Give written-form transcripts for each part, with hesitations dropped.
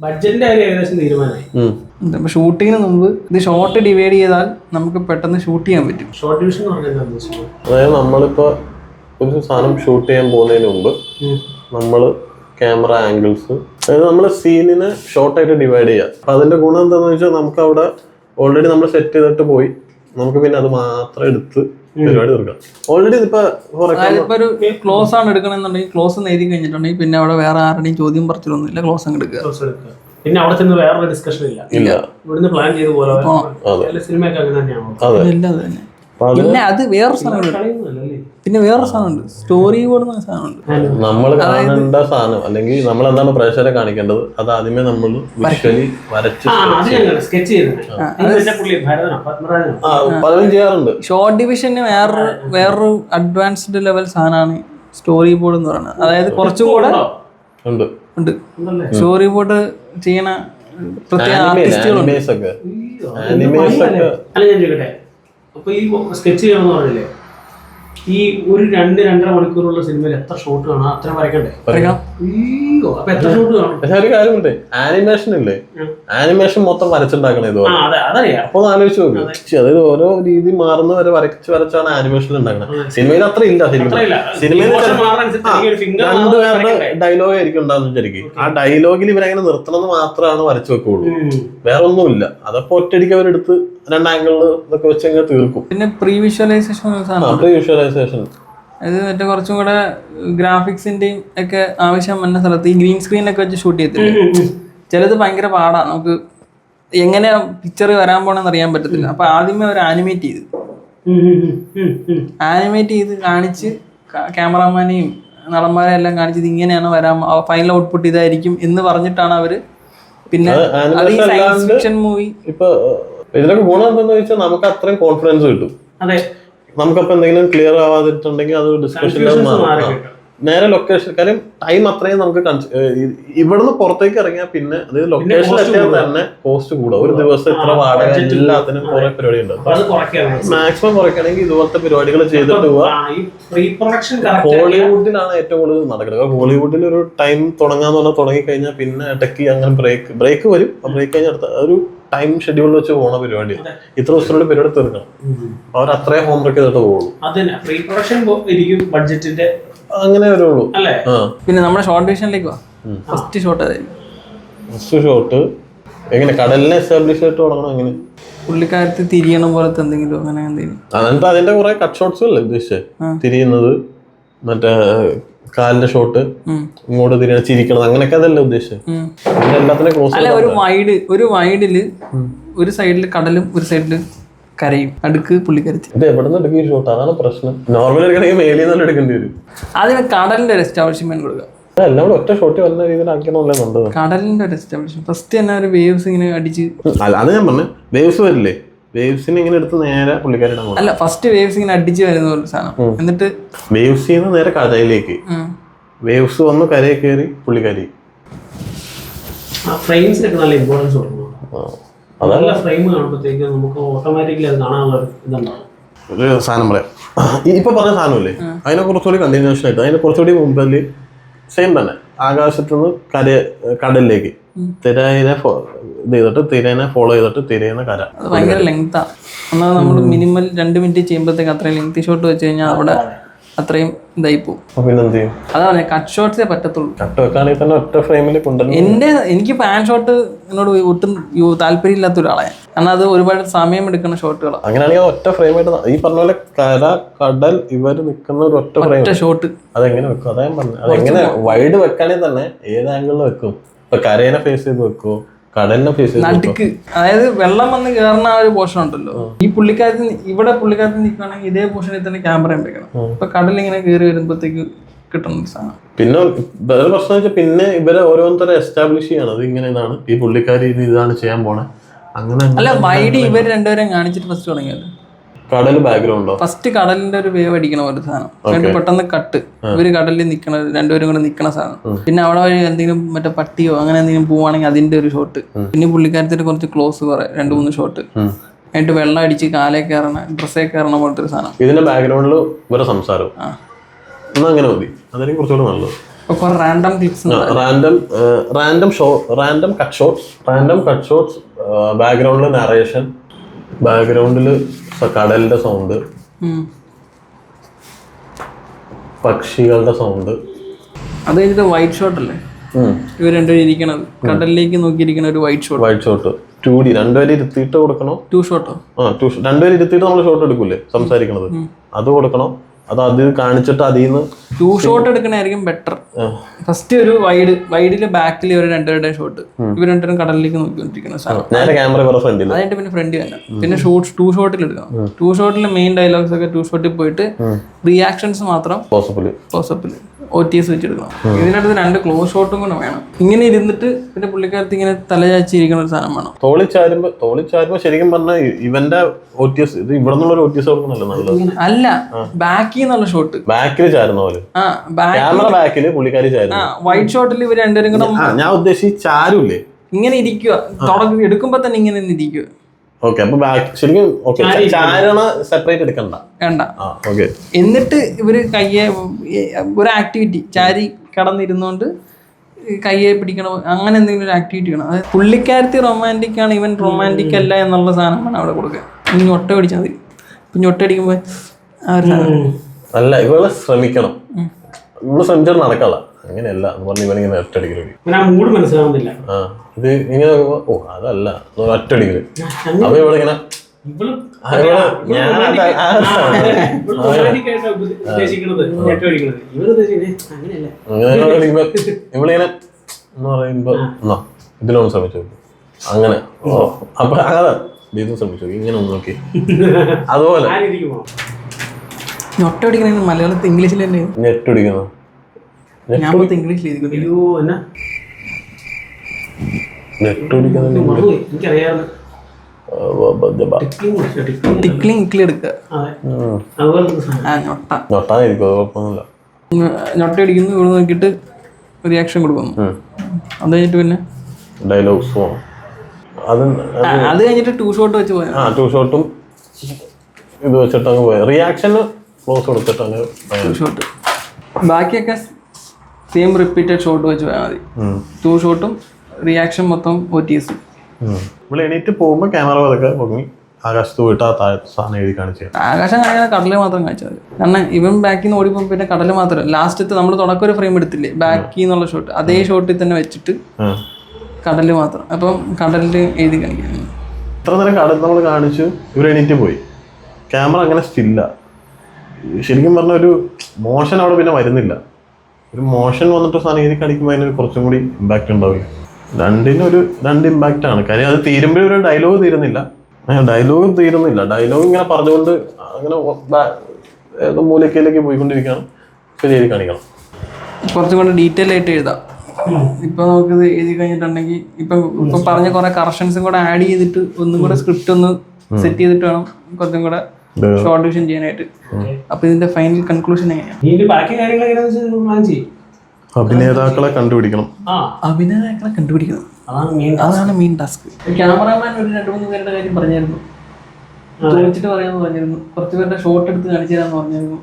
ബഡ്ജറ്റിന്റെ കാര്യം ഏകദേശം തീരുമാനമായി. ഷൂട്ടിങ്ങിന് മുമ്പ് ഇത് ഷോർട്ട് ഡിവൈഡ് ചെയ്താൽ നമുക്ക് പെട്ടെന്ന് ഷൂട്ട് ചെയ്യാൻ പറ്റും. ഷോർട്ട് ഡിവിഷൻ എന്ന് പറഞ്ഞാൽ അതായത് നമ്മളിപ്പോ ഒരു സാധനം ഷൂട്ട് ചെയ്യാൻ പോകുന്നതിന് മുമ്പ് നമ്മള് ക്യാമറ ആംഗിൾസ്, അതായത് നമ്മൾ സീനിനെ ഷോർട്ടായിട്ട് ഡിവൈഡ് ചെയ്യുക. അപ്പൊ അതിന്റെ ഗുണം എന്താണെന്ന് വെച്ചാൽ നമുക്ക് അവിടെ ഓൾറെഡി നമ്മൾ സെറ്റ് ചെയ്തിട്ട് പോയി നമുക്ക് പിന്നെ അത് മാത്രം എടുത്ത് പരിപാടി തീർക്കാം. ഓൾറെഡി ഇപ്പൊ ഒരു ക്ലോസ് ആണ് എടുക്കണമെന്നുണ്ടെങ്കിൽ ക്ലോസ് എഴുതി കഴിഞ്ഞിട്ടുണ്ടെങ്കിൽ പിന്നെ അവിടെ വേറെ ആരുടെയും ചോദ്യം പറച്ചിലൊന്നുമില്ല, ക്ലോസ് അങ്ങ് എടുക്കുക. പിന്നെ അവിടെ ചെന്ന് വേറൊരു ഡിസ്കഷൻ ഇല്ല. ഇവിടുന്ന് പ്ലാൻ ചെയ്ത് പോലെ സിനിമയൊക്കെ അങ്ങനെ തന്നെയാണ്. പിന്നെ അത് വേറൊരു സാധനമുണ്ട്, പിന്നെ വേറൊരു സാധനമുണ്ട്, സ്റ്റോറി ബോർഡ് എന്ന സാധനമുണ്ട്. നമ്മൾ കാണേണ്ട സാധനം അല്ലെങ്കിൽ നമ്മൾ എന്താണ് പ്രേക്ഷകരെ കാണിക്കേണ്ടത് അത് ആദ്യമേ നമ്മൾ വിഷ്വലി വരച്ച് പലരും ചെയ്യാറുണ്ട്. ഷോർട്ട് ഡിവിഷന് വേറൊരു അഡ്വാൻസ്ഡ് ലെവൽ സാധനമാണ് സ്റ്റോറി ബോർഡ് എന്ന് പറയുന്നത്. അതായത് കുറച്ചും കൂടെ ഉണ്ട് സ്റ്റോറി ബോർഡ് ചെയ്യണ പ്രത്യേക ആർട്ടിസ്റ്റുകളുണ്ട്. അപ്പൊ ഈ സ്കെച്ച് ചെയ്യണമെന്ന് പറഞ്ഞില്ലേ, ഈ ഒരു 2-2.5 മണിക്കൂറുള്ള സിനിമയിൽ എത്ര ഷോട്ട് കാണാം? അത്ര വരയ്ക്കണ്ടേ? അപ്പൊ എത്ര ഷോട്ട് കാണും? പക്ഷെ ഒരു കാര്യമുണ്ട്, ആനിമേഷൻ ഇല്ലേ, ആനിമേഷൻ മൊത്തം വരച്ചുണ്ടാക്കണേ ഇതുപോലെ. അപ്പൊ ആലോചിച്ച് നോക്കും, അതായത് ഓരോ രീതി മാറുന്ന വരെ വരച്ചാണ് ആനിമേഷൻ ഉണ്ടാക്കുന്നത്. സിനിമയിൽ അത്ര ഇല്ല. സിനിമയിൽ രണ്ടുപേരുടെ ഡയലോഗ് ആയിരിക്കും ഉണ്ടാകുന്ന ശരിക്കും. ആ ഡയലോഗിൽ ഇവരെങ്ങനെ നിർത്തണമെന്ന് മാത്രമാണ് വരച്ചു വെക്കുള്ളൂ, വേറെ ഒന്നുമില്ല. അതപ്പോ ഒറ്റയടിക്ക് അവരെടുത്ത് 2 ആംഗിളിൽ ഇതൊക്കെ വെച്ച് അങ്ങനെ തീർക്കും. പിന്നെ പ്രീ വിഷ്വലൈസേഷൻ അത് മറ്റേ കുറച്ചും കൂടെ ഗ്രാഫിക്സിന്റെയും ഒക്കെ ആവശ്യം വന്ന സ്ഥലത്ത് ഈ ഗ്രീൻ സ്ക്രീനൊക്കെ വെച്ച് ഷൂട്ട് ചെയ്തിട്ടില്ല. ചിലത് ഭയങ്കര പാടാണ്, നമുക്ക് എങ്ങനെ പിക്ചർ വരാൻ പോണെന്ന് അറിയാൻ പറ്റത്തില്ല. അപ്പൊ ആദ്യമേ അവർ ആനിമേറ്റ് ചെയ്ത് കാണിച്ച് ക്യാമറാമാനെയും നടന്മാരെ എല്ലാം കാണിച്ചത് ഇങ്ങനെയാണ് വരാൻ, ഫൈനൽ ഔട്ട്പുട്ട് ഇതായിരിക്കും എന്ന് പറഞ്ഞിട്ടാണ് അവര്. പിന്നെ സയൻസ് ഫിക്ഷൻ മൂവി ഇപ്പൊ ഇതിനൊക്കെ ഗുണം എന്താണെന്ന് വെച്ചാൽ നമുക്ക് അത്രയും കോൺഫിഡൻസ് കിട്ടും. നമുക്കപ്പോൾ എന്തെങ്കിലും ക്ലിയർ ആവാതിട്ടുണ്ടെങ്കിൽ അത് ഡിസ്കഷനിൽ നേരെ ലൊക്കേഷൻ, കാര്യം ടൈം അത്രയും നമുക്ക് ഇവിടുന്ന് പുറത്തേക്ക് ഇറങ്ങിയാൽ പിന്നെ അതായത് ലൊക്കേഷൻ എത്തിയാൽ തന്നെ കോസ്റ്റ് കൂടുക. ഒരു ദിവസം ഇത്ര വാടക, എല്ലാത്തിനും കുറെ പരിപാടി ഉണ്ട്. മാക്സിമം കുറയ്ക്കണമെങ്കിൽ ഇതുപോലത്തെ പരിപാടികൾ ചെയ്തിട്ട് പോവാ. ഹോളിവുഡിലാണ് ഏറ്റവും കൂടുതൽ നടക്കുന്നത്. ഹോളിവുഡിൽ ഒരു ടൈം തുടങ്ങാന്ന് പറഞ്ഞാൽ തുടങ്ങിക്കഴിഞ്ഞാൽ പിന്നെ ഇടയ്ക്ക് അങ്ങനെ ബ്രേക്ക് വരും. ആ ബ്രേക്ക് കഴിഞ്ഞ അടുത്ത ഒരു ടൈം ഷെഡ്യൂൾ വെച്ച് പോണ പരിപാടി. ഇത്ര ദിവസത്തിനുള്ളിൽ പരിപാടി തീർക്കണം. അവർ അത്രയും ഹോംവർക്ക് ചെയ്തിട്ട് പോകുള്ളൂ. അങ്ങനെ വരുള്ളൂ. പിന്നെ നമ്മുടെ ഷോർട്ട് ഡിവിഷനിലേക്ക് വാ. ഫസ്റ്റ് ഷോട്ട് എങ്ങനെ കടലിനെ എസ്റ്റാബ്ലിഷ് ചെയ്തിട്ട് തുടങ്ങണം? എങ്ങനെ പുള്ളിക്കാരത്ത് തിരിയണ പോലത്തെ എന്തെങ്കിലും അങ്ങനെ എന്തെങ്കിലും. എന്നിട്ട് അതിന്റെ കുറെ കട്ട് ഷോട്ട്സ് അല്ലേ ഉദ്ദേശിച്ചത്? തിരിയുന്നത്, മറ്റേ കാലിന്റെ ഷോട്ട്, ഇങ്ങോട്ട് തിരിയണ, ചിരിക്കണത്, അങ്ങനെയൊക്കെ അതല്ലേ ഉദ്ദേശിച്ചത്? എല്ലാത്തിനും ക്ലോസ് അല്ല, ഒരു വൈഡില് ഒരു സൈഡില് കടലും ഒരു സൈഡില് കരയും, അടുക്ക് പുള്ളിക്കരത്തി. ഇത് എവിടെ നിന്ന് എടുക്കും ഈ ഷോട്ട്? അതാണ് പ്രശ്നം. നോർമൽ എടുക്കണമെങ്കിൽ മേലിൽ നിന്ന് എടുക്കേണ്ടി വരും. അതിന് കടലിന്റെ ഒരു എസ്റ്റാബ്ലിഷ്മെന്റ് കൊടുക്കുക. എല്ലാം കൂടെ ഒറ്റ ഷോട്ട് വന്ന രീതിയിലാക്കണമല്ലേ നല്ലത്. കടലിന്റെ ഒരു എസ്റ്റാബ്ലിഷ്മെന്റ് ഫസ്റ്റ് തന്നെ ഒരു വേവ്സ് ഇങ്ങനെ അടിച്ച്, അത് ഞാൻ പറഞ്ഞു, വേവ്സ് വരില്ലേ, വേവ്സിനെ ഇങ്ങനെ എടുത്ത് നേരെ പുള്ളിക്കാരിടാൻ. അല്ല, ഫസ്റ്റ് വേവ്സ് ഇങ്ങനെ അടിച്ച് വരുന്ന ഒരു സാധനം, എന്നിട്ട് വേവ്സ് നേരെ കരയിലേക്ക്, വേവ്സ് വന്ന് കരയിൽ കയറി പുള്ളിക്കാരി. ഫ്രെയിംസിനൊക്കെ നല്ല ഇമ്പോർട്ടൻസ് കൊടുക്കണം. അതല്ല, ഫ്രെയിം കാണുമ്പോഴത്തേക്ക് നമുക്ക് ഓട്ടോമാറ്റിക്കലി അത് കാണാനുള്ള ഇതുണ്ടാവും. ഒരു സാധനം പറയാം, ഇപ്പൊ പറഞ്ഞ സാധനമല്ലേ, അതിനെ കുറച്ചുകൂടി കണ്ടിന്യൂഷൻ ആയിട്ട് അതിനെ കുറച്ചുകൂടി മുമ്പിൽ സെയിം തന്നെ, ആകാശത്തുനിന്ന് കടലിലേക്ക് തിരയിനെ ഇത് ചെയ്തിട്ട് തിരേനെ ഫോളോ ചെയ്തിട്ട് തിരയുന്ന കര. ഭയങ്കര ലെങ്താ. ഒന്നാമത് നമ്മൾ മിനിമൽ 2 മിനിറ്റ് ചെയ്യുമ്പോഴത്തേക്ക് അത്രയും ലെങ്തി ഷോട്ട് വെച്ച് കഴിഞ്ഞാൽ അവിടെ അത്രയും ഇതായി പോകും. പിന്നെന്ത് ചെയ്യും? അതാണ് കട്ട് ഷോട്ട്സേ പറ്റത്തുള്ളൂ. കട്ട് വെക്കാണെങ്കിൽ തന്നെ ഒറ്റ ഫ്രെയിമിൽ കൊണ്ടുവരണം. എനിക്ക് പാൻ ഷോട്ട് എന്നോട് ഒട്ടും താല്പര്യമില്ലാത്ത ഒരാളെ, കാരണം അത് ഒരുപാട് സമയം എടുക്കുന്ന ഷോട്ടുകളാണ്. അങ്ങനെയാണെങ്കിൽ ഒറ്റ ഫ്രെയിമായിട്ട് ഈ പറഞ്ഞ പോലെ കര, കടൽ, ഇവര് നിൽക്കുന്ന ഒരു ഒറ്റ ഷോട്ട് അതെങ്ങനെ വെക്കും? അതാ ഞാൻ പറഞ്ഞു. അതെങ്ങനെ വൈഡ് വെക്കാണെങ്കിൽ തന്നെ ഏത് ആംഗിളിൽ വെക്കും? ഇപ്പൊ കരേനെ ഫേസ് ചെയ്ത് വെക്കുമോ, കടലിനെ ഫേസ് ചെയ്ത് നടുക്ക്? അതായത് വെള്ളം വന്ന് കയറുന്ന ആ ഒരു പോർഷൻ ഉണ്ടല്ലോ, ഈ പുള്ളിക്കാരത്തിൽ നിൽക്കുകയാണെങ്കിൽ ഇതേ പോർഷനിൽ തന്നെ ക്യാമറ വെക്കണം. ഇപ്പൊ കടലിങ്ങനെ കയറി വരുമ്പോഴത്തേക്ക് കിട്ടുന്ന സാധനം. പിന്നെ വേറെ പ്രശ്നം വെച്ചാൽ പിന്നെ ഇവരെ ഓരോരുത്തരെ എസ്റ്റാബ്ലിഷ് ചെയ്യണം. അത് ഇങ്ങനെ ഇതാണ്, ഈ പുള്ളിക്കാരി ഇതാണ് ചെയ്യാൻ പോണേ. അങ്ങനെ അല്ല, വൈഡ് ഇവർ രണ്ടുപേരും കാണിച്ചിട്ട് ഫസ്റ്റ് തുടങ്ങിയത്. കടൽ ബാക്ക്ഗ്രൗണ്ടോ? ഫസ്റ്റ് കടലിന്റെ ഒരു വേവ് അടിക്കണ ഒരു സാധനം, എന്നിട്ട് പെട്ടെന്ന് കട്ട്, ഇവര് കടലിൽ നിക്കണ രണ്ടുപേരും കൂടെ നിക്കണ സാധനം. പിന്നെ അവിടെ വഴി എന്തെങ്കിലും മറ്റേ പട്ടിയോ അങ്ങനെ എന്തെങ്കിലും പോവാണെങ്കിൽ അതിന്റെ ഒരു ഷോട്ട്. പിന്നെ പുള്ളിക്കാരത്തിന്റെ കുറച്ച് ക്ലോസ് കുറെ 2-3 ഷോട്ട്. എന്നിട്ട് വെള്ളം അടിച്ച് കാലേ കയറണ ഡ്രസ്സേ കയറണ പോലത്തെ ഒരു സാധനം. ഇതിന്റെ ബാക്ക്ഗ്രൗണ്ടിൽ വേറെ സംസാരം എന്നാ അങ്ങനെ മതി, അതായിരിക്കും കുറച്ചുകൂടെ നല്ലത്. കുറെ random clips, random cut shots, ബാക്ക്ഗ്രൗണ്ടിൽ നറേഷൻ, ബാക്ക്ഗ്രൗണ്ടിൽ കടലിന്റെ സൗണ്ട്, പക്ഷികളുടെ സൗണ്ട്. അത് കഴിഞ്ഞിട്ട് വൈറ്റ് ഷോട്ട് അല്ലേ ഇവർ രണ്ടുപേരും ഇരിക്കണത്, കടലിലേക്ക് നോക്കിയിരിക്കണ ഒരു വൈറ്റ് ഷോട്ട് 2D രണ്ടുപേരും ഇരുത്തിയിട്ട് കൊടുക്കണോ? 2 ഷോട്ടോ? രണ്ടുപേരും ഇരുത്തിയിട്ട് നമ്മൾ ഷോട്ട് എടുക്കൂലേ സംസാരിക്കണത്, അത് കൊടുക്കണോ? അത് കാണിച്ചിട്ട് അതിൽ നിന്ന് 2 ഷോട്ട് എടുക്കണായിരിക്കും ബെറ്റർ. ഫസ്റ്റ് ഒരു വൈഡില് ബാക്കിൽ ഇവർ രണ്ടുപേരുടെ ഷോട്ട്, ഇവർ രണ്ടുപേരും കടലിലേക്ക് നോക്കിക്കൊണ്ടിരിക്കുന്ന സാധനം. അതിന്റെ പിന്നെ ഫ്രണ്ട് തന്നെ പിന്നെ 2 ഷോട്ടിൽ എടുക്കണം. 2 ഷോട്ടിൽ മെയിൻ ഡയലോഗ്സ് ഒക്കെ 2 ഷോട്ടിൽ പോയിട്ട് റിയാക്ഷൻസ് മാത്രം പോസിബിൾ OTS വെച്ചെടുക്കണം. ഇതിനകത്ത് 2 ക്ലോസ് ഷോട്ടും കൂടെ വേണം. ഇങ്ങനെ ഇരുന്നിട്ട് പിന്നെ പുള്ളിക്കാരത്ത് ഇങ്ങനെ തലചാച്ചിരിക്കുന്ന ഒരു സാധനം വേണം. തോളിച്ചാരുമ്പോ ശരിക്കും പറഞ്ഞാൽ ഇവന്റെ OTS ഇത് ഇവിടെ നിന്നുള്ള ഒരു OTS കൊടുക്കണല്ലോ നല്ലത്. അല്ല, ബാക്കിൽ നിന്നുള്ള ഷോട്ട്, ബാക്കിൽ ചാരുന്ന പോലെ, ക്യാമറ ബാക്കില് പുള്ളിക്കാരി ചാരുന്നു. വൈറ്റ് ഷോട്ടിൽ ഇവർ രണ്ടുപേരും കൂടെ ഞാൻ ഉദ്ദേശിച്ച് ചാരൂല്ലേ ഇങ്ങനെ ഇരിക്കുക, തുടക്കം എടുക്കുമ്പോ തന്നെ ഇങ്ങനെ ഇരിക്കുക. ഓക്കെ, അപ്പൊ ശരിക്കും ചാരണ സെപ്പറേറ്റ് എടുക്കണ്ട. എന്നിട്ട് ഇവര് കയ്യെ ഒരു ആക്ടിവിറ്റി ചാരി കടന്നിരുന്നോണ്ട് കയ്യെ പിടിക്കണം, അങ്ങനെ എന്തെങ്കിലും ഒരു ആക്ടിവിറ്റി വേണം. അതായത് പുള്ളിക്കാരത്തി റൊമാൻറ്റിക് ആണ്, ഇവൻ റൊമാൻറ്റിക് അല്ല എന്നുള്ള സാധനമാണ് അവിടെ കൊടുക്കുക. ഇനി ഒട്ട പിടിച്ചാൽ മതി. പിന്നെ ഒട്ട അടിക്കുമ്പോ ആ ഒരു സാധനം അല്ല, ഇവളെ ശ്രമിക്കണം, ഇവള് ശ്രമിച്ചാൽ നടക്കാള, അങ്ങനെയല്ല എന്ന് പറഞ്ഞ് ഇവനിങ്ങനെ ഒറ്റടിക്കല് മൂഡ് മനസ്സിലാവുന്നില്ല. ഇത് ഇങ്ങനെ അതല്ല ഒറ്റടിക്കല്. അപ്പൊ ഇവളിങ്ങനെ ഇവളിങ്ങനെ എന്ന് പറയുമ്പോ ഇതിലൊന്ന് ശ്രമിച്ചു നോക്കും, അങ്ങനെ അപ്പൊ അതാ ഇതും ശ്രമിച്ചു നോക്കി, ഇങ്ങനെ ഒന്ന് നോക്കി അതുപോലെ ഒട്ട അടിക്കണ മലയാളത്തിൽ ഇംഗ്ലീഷിൽ തന്നെ നെറ്റ് അടിക്കുന്നു. ഞാൻ ഇംഗ്ലീഷിൽ ഞൊട്ട അടിക്കുന്നു, ഇവിടെ നോക്കിയിട്ട് റിയാക്ഷൻ കൊടുക്കുന്നു. അത് കഴിഞ്ഞിട്ട് പിന്നെ ഡയലോഗ്സ് അത് കഴിഞ്ഞിട്ട് 2 ഷോട്ട് വെച്ച് പോയാ 2 ഷോട്ടും ഇത് വെച്ചിട്ട് അങ്ങ് പോയ റിയാക്ഷന് ക്ലോസ് കൊടുത്തിട്ട് അങ്ങ് 2 ഷോട്ട്. ബാക്കിയൊക്കെ സെയിം റിപ്പീറ്റഡ് ഷോട്ട് വെച്ച് പോയാൽ മതി. 2 ഷോട്ടും റിയാക്ഷൻ മൊത്തം OTS. ഇവിടെ എണീറ്റ് പോകുമ്പോൾ ക്യാമറ പതൊക്കെ പൊങ്ങി ആകാശത്ത് പോയിട്ട് ആ താഴത്തെ സാധനം എഴുതി കാണിച്ചു. ആകാശം കാണിക്കാൻ കടല് മാത്രം കാണിച്ചാൽ മതി. കാരണം ഇവൻ ബാക്കിൽ നിന്ന് ഓടിപ്പോ പിന്നെ കടല് മാത്രം ലാസ്റ്റത്തെ നമ്മൾ തുടക്കം ഒരു ഫ്രെയിം എടുത്തില്ലേ ബാക്കി എന്നുള്ള ഷോട്ട്, അതേ ഷോട്ടിൽ തന്നെ വെച്ചിട്ട് കടല് മാത്രം. അപ്പം കടലിൽ എഴുതി കാണിക്കാൻ ഇത്ര നേരം കടൽ നമ്മൾ കാണിച്ചു, ഇവർ എണീറ്റ് പോയി, ക്യാമറ അങ്ങനെ സ്റ്റില്ല. ശരിക്കും പറഞ്ഞ ഒരു മോഷൻ അവിടെ പിന്നെ വരുന്നില്ല. ഒരു മോഷൻ വന്നിട്ട് സാധനം എഴുതി കാണിക്കുമ്പോൾ അതിനൊരു കുറച്ചും കൂടി ഇമ്പാക്റ്റ് ഉണ്ടാവില്ല. രണ്ട് ഇമ്പാക്റ്റ് ആണ്. കാര്യം അത് തീരുമ്പോഴും ഒരു ഡയലോഗ് തീരുന്നില്ല. ഡയലോഗ് ഇങ്ങനെ പറഞ്ഞുകൊണ്ട് അങ്ങനെ മൂലക്കയിലേക്ക് പോയിക്കൊണ്ടിരിക്കുകയാണ്. പിന്നെ എഴുതി കാണിക്കണം, കുറച്ചും കൂടെ ഡീറ്റെയിൽ ആയിട്ട് എഴുതാം. ഇപ്പൊ നമുക്കിത് എഴുതി കഴിഞ്ഞിട്ടുണ്ടെങ്കിൽ ഇപ്പൊ പറഞ്ഞ കുറെ കറക്ഷൻസും കൂടെ ആഡ് ചെയ്തിട്ട് ഒന്നും കൂടെ സ്ക്രിപ്റ്റ് ഒന്ന് സെറ്റ് ചെയ്തിട്ട് വേണം കുറച്ചും കൂടെ ഷോർട്ട് വിഷൻ ചെയ്യാനായിട്ട്. അപ്പൊ ഇതിന്റെ ഫൈനൽ കൺക്ലൂഷൻ എങ്ങനെയാണ്? അഭിനേതാക്കളെ കണ്ടുപിടിക്കണം. അതാണ് മെയിൻ ടാസ്ക്. ക്യാമറാമാൻ ഒരു 2-3 പേരുടെ കാര്യം പറഞ്ഞായിരുന്നു, ചോദിച്ചിട്ട് പറയാന്ന് പറഞ്ഞിരുന്നു. കുറച്ച് പേരുടെ ഷോട്ട് എടുത്ത് കാണിച്ചു തരാന്ന് പറഞ്ഞിരുന്നു.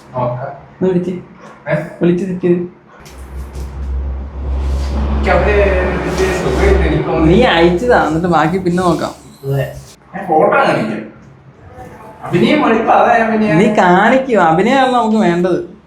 വിളിച്ച് സെറ്റ് ചെയ്ത് നീ അയച്ചതാ, എന്നിട്ട് ബാക്കി പിന്നെ നോക്കാം. നീ കാണിക്കോ, അഭിനയമാണ് നമുക്ക് വേണ്ടത്.